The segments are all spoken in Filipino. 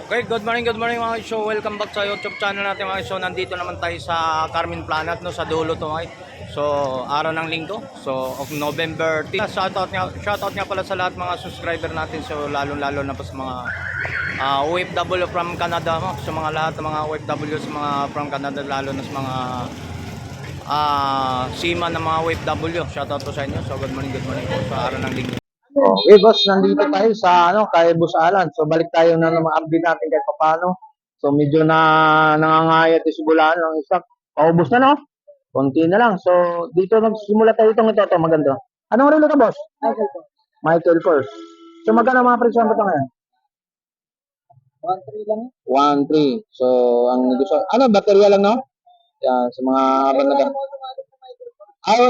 Okay, good morning mga show. Welcome back sa YouTube channel natin mga show. Nandito naman tayo sa Carmen Planat, no, sa dulo to mga. So, araw ng linggo. So, of November 10. Shoutout nga pala sa lahat mga subscriber natin. So, lalo-lalo na pa sa mga OFW from Canada, mo. Sa mga lahat ng mga OFW sa mga from Canada, lalo na sa mga seaman ng mga OFW. Shoutout po sa inyo. So, good morning po sa araw ng linggo. Okay, boss, nandito tayo sa kay Boss Alan. So balik tayo na mga update natin kahit paano. So medyo nangangayat si Bulaan ng isa. Paubos na, no? Konti na lang. So dito magsisimula tayo itong ito maganda. Anong relo ka, boss? Michael po. Michael Kors. So magkano mga presyo ba ito ngayon? 1-3 lang. 1.3. So ang gusto, baterya lang, no? Yan, sa mga bandagan.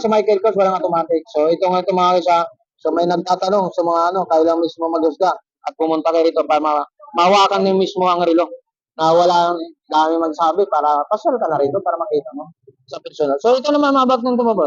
Sa Michael Kors walang automatic. So ito nga ito mga isa. So may nagtatanong sa mga kailan mismo maghusga at pumunta kayo rito para mawakan niyo mismo ang relo. Na wala dami magsabi para pasal ka na rito para makita mo sa personal. So ito naman mabag ng tumabos.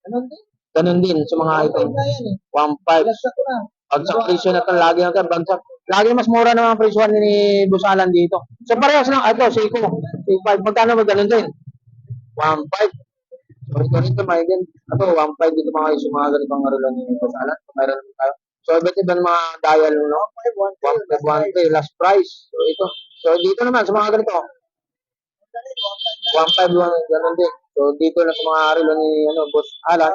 Ganun din. Ganun din sa mga ito. 1.5. Bagsak presyo na ito. Lagi natin bagsak. Lagi mas mura na mga presyo ni Busalan dito. So parehas lang. Ito, Seiko. Seiko 5. Magkano ba ganun din? 1.5. So ito rin ito, may din. Ito, 1.5 dito mga iso, mga ganitong relo ni Busalan. So mayroon tayo. So iba't ibang mga dial, no? 1.5, 1.3, last price. So ito. So dito naman sa mga ganito. 1.5, ganun din. So dito na sa mga relo ni Boss Alan.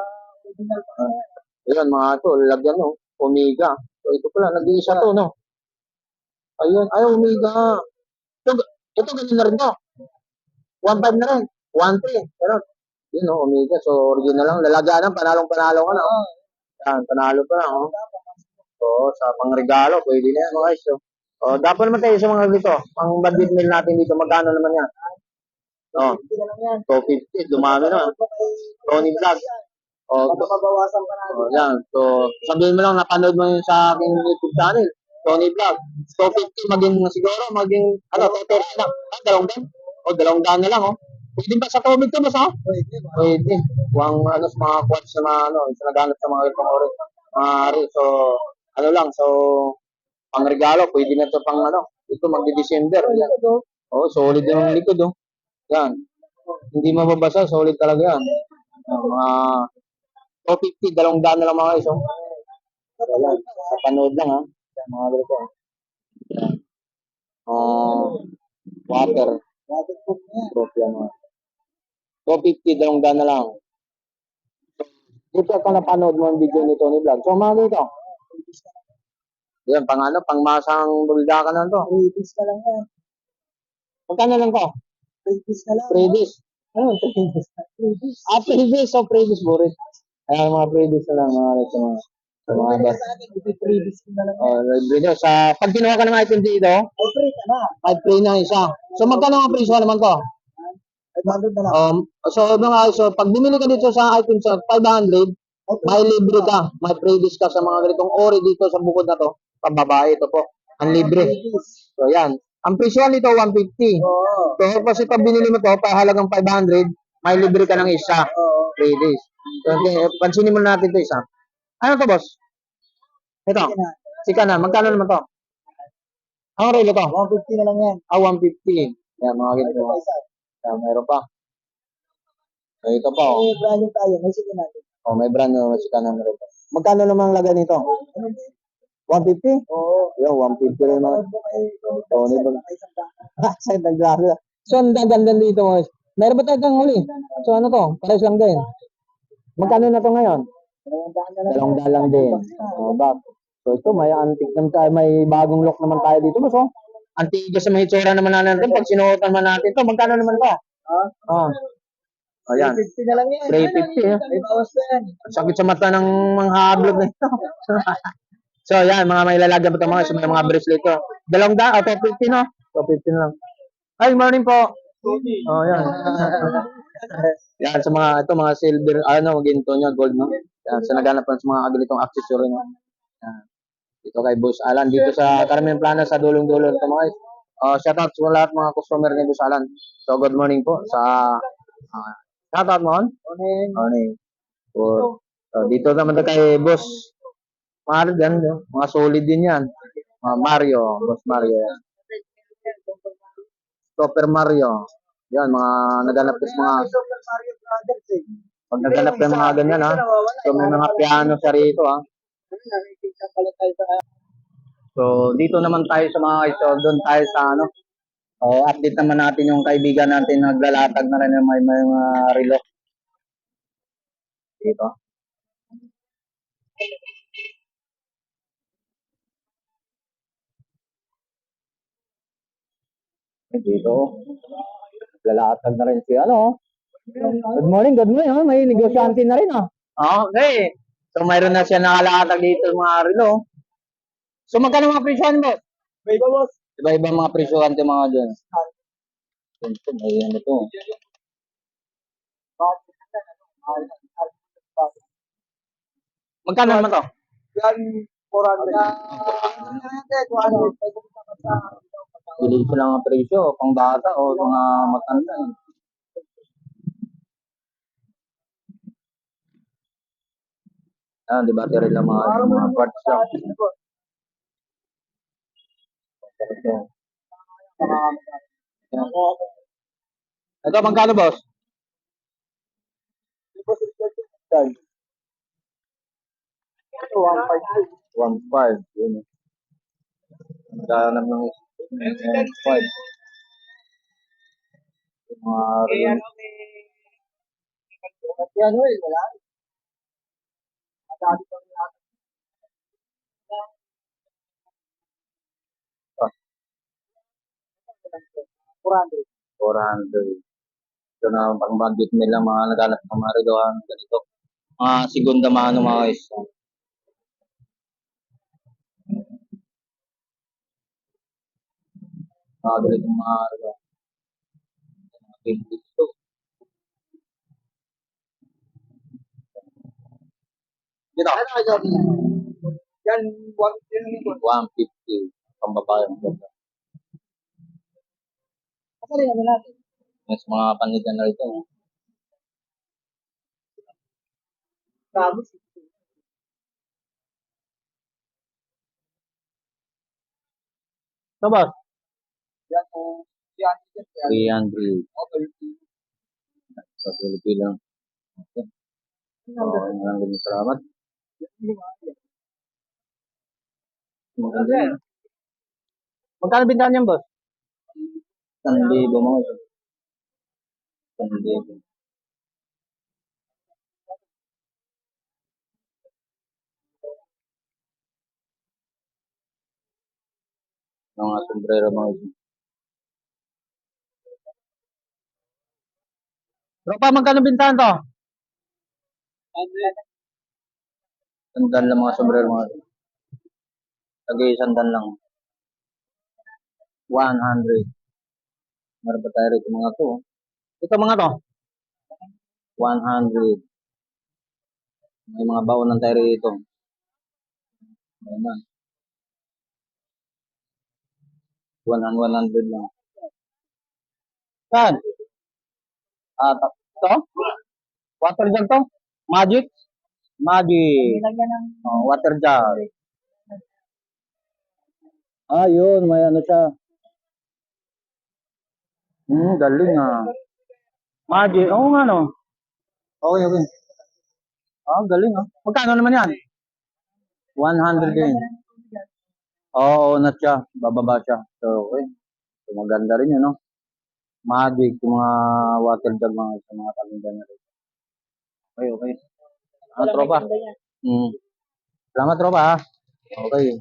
Ayan, mga ito, lagyan, no? Omega. So ito pala, nag-iisa to, no? Ayun, ay, Omega. Ito ganun na rin to. 1.5 na rin. 1.3. Pero, yun, no, Omega. So, original lang. Lalagyan ng panalong-panalo ka na. Oh. Yan, panalo pa lang. Oh. So, sa pangregalo, pwede na yan, guys. So, dapat naman tayo sa mga dito. Pang budget meal natin dito, magkano naman yan? Oh, 250. Dumami na. Tony Vlog. Mababawasan pa natin. Yan. So, sabihin mo lang, napanood mo yun sa aking YouTube channel. Tony Vlog. 250, maging, 230 na. Dalawang daan. Dalawang daan na lang, oh. Pwede ba sa COVID to, boss, ha? Pwede. Huwag, sa mga quads na sa naganap sa mga ipang-orin. So, so, pang regalo, pwede na to pang, ito, magdi-December. Yan. Solid yung likod, oh. Yan. Hindi mababasa, solid talaga yan. Mga 250, dalawang daan na lang mga guys, oh. Ayan, sa panood lang, ha. Yan, mga ganito. Yan. Water. Proof yan, mga. 250, dalawang daan na lang. Dito ka napanood mo ang video ni Tony Vlog. So, mga ganito. Yan, pang masang bulda ka na to. 3 days ka lang yan. Magkano lang to? 3 days ka lang. 3 days. Ano, 3 days? 3 days. 3 days. So, 3 days, burit. Ayan, mga 3 days na lang, mga guys, sa mga Kaya sa akin, 3 days ka na lang. video. Pag kinuha ka ng item dito, Ay, free ka na. 5 free na isa. So, magkano ang presyo naman to? 500 na lang. So pag bumili ka dito sa item sa 500, may libre ka, may freebies ka sa mga ganitong ori dito sa bukod na to. Pambabae ito po, ang libre. So yan. Ang presyo nito 150. Oo. So kasi pag binili mo to, halagang 500, may libre ka ng isa. Freebies. So pansinin mo natin ito isa. Ano to, boss? Ito. Sika na. Magkano naman to? Ang relo to? 150 na lang yan. 150. Yan, mga ganito. Yan, mayroon pa. So, ito pa, oh. May brand new tayo. May sige natin. May brand new si kanan rin. Magkano naman lagay nito? 150? Oo. Yo, 150 rin mga. Tony Vlog. Sa naglaso. So, ang ganda dito, guys. Meron ba tayong huli? So, ano to? Pares lang din. Magkano na to ngayon? Dalawang dalang din. Back. So, ito, may antique naman tayo. May bagong look naman tayo dito, boss, oh. Antique sa mga itsura naman natin. Pag sinuotan man natin to, magkano naman ba? Ayan. 350 na lang yan. 350, eh. May bawas na yan. Sakit sa mata ng mga hablog na ito. So, yan, mga may lalagyan pa ito mga, may mga bracelet ito. Dalawang daan, 250, no? 250 na lang. Ay, morning po. Yan. Yan, sa mga silver, ginto niya, gold, no? Yan, sa naganap pa sa mga ganitong accessory, no? Yan. Dito kay Boss Alan, dito sa Carmen Plana, sa dulong-dulong ito, mga guys. Shoutout sa lahat mga customer ni Boss Alan. So, good morning po sa shoutout mo. Morning. So, dito naman kay Boss Mario, mga solid din yan. Mario, Boss Mario. Super Mario. Yan, mga naganap sa mga, Super Mario Brothers eh. pag naganap ng mga ganyan ha. So may mga piano siya rito ha. Nakikita pala tayo sa So dito naman tayo sa mga iso, doon tayo sa ano. Update naman natin yung kaibigan natin naglalatag na rin ng may mga relo. Dito. Dito. Naglalatag na rin si ano. Good morning, good morning. Ha? May negosyante na rin, ah. Okay. So, mayroon na siya nakalatag dito mga relo. So, magkano mga presyohan mo? May bawas. Iba-iba mga presyohan ng mga dyan. Ito, may ano to. Magkano naman to? Yan, 400. Bili ko lang ang presyo, pang bata o mga matanda. Ah, di ba? Tira lang mga parts lang. Ito. Ito, magkano, boss? 1.5. Yun. Magkano ng 1.5. Mga rin. Yan, wala. Madami pa rin natin. 400. 400. Ito na pang budget nila mga naghanap ng mga relohan ganito. Mga segunda mano mga guys. Mga ganito mga relohan. Mga vintage to. Dito. Yan, 150. 150. Pambabae. Kasi rin ano natin. Mas mga panigan na rito. Tapos, Ito boss? yan, yan, 300. Sa Pilipino. Okay. So, maraming salamat. Maganda yan. Magkano bintahan niyan, boss? 1,000 mo. 1,000. Mga sombrero mga ito. Tropa, magkano bintahan to? Sandan lang mga sombrero mga ito. Lagay sandan lang. 100. Meron pa tayo rito mga to. Ito mga to. 100. May mga baonan tayo rito. Ayan. 100 lang. Saan? To? Water jug to? Magic? Magic. nilagyan ng Oh, water jug. Ah, yun. May ano siya. Galing ah. Magic. Oo nga no. Okay, okay. Ah, galing ah. Magkano naman yan? 100 din. Oo, na siya. Bababa siya. So, okay. So, maganda rin yun, no? Magic, yung mga water jug mga sa mga talindan na rin. Okay, okay. Ano, tropa? Salamat, tropa, ha? Okay.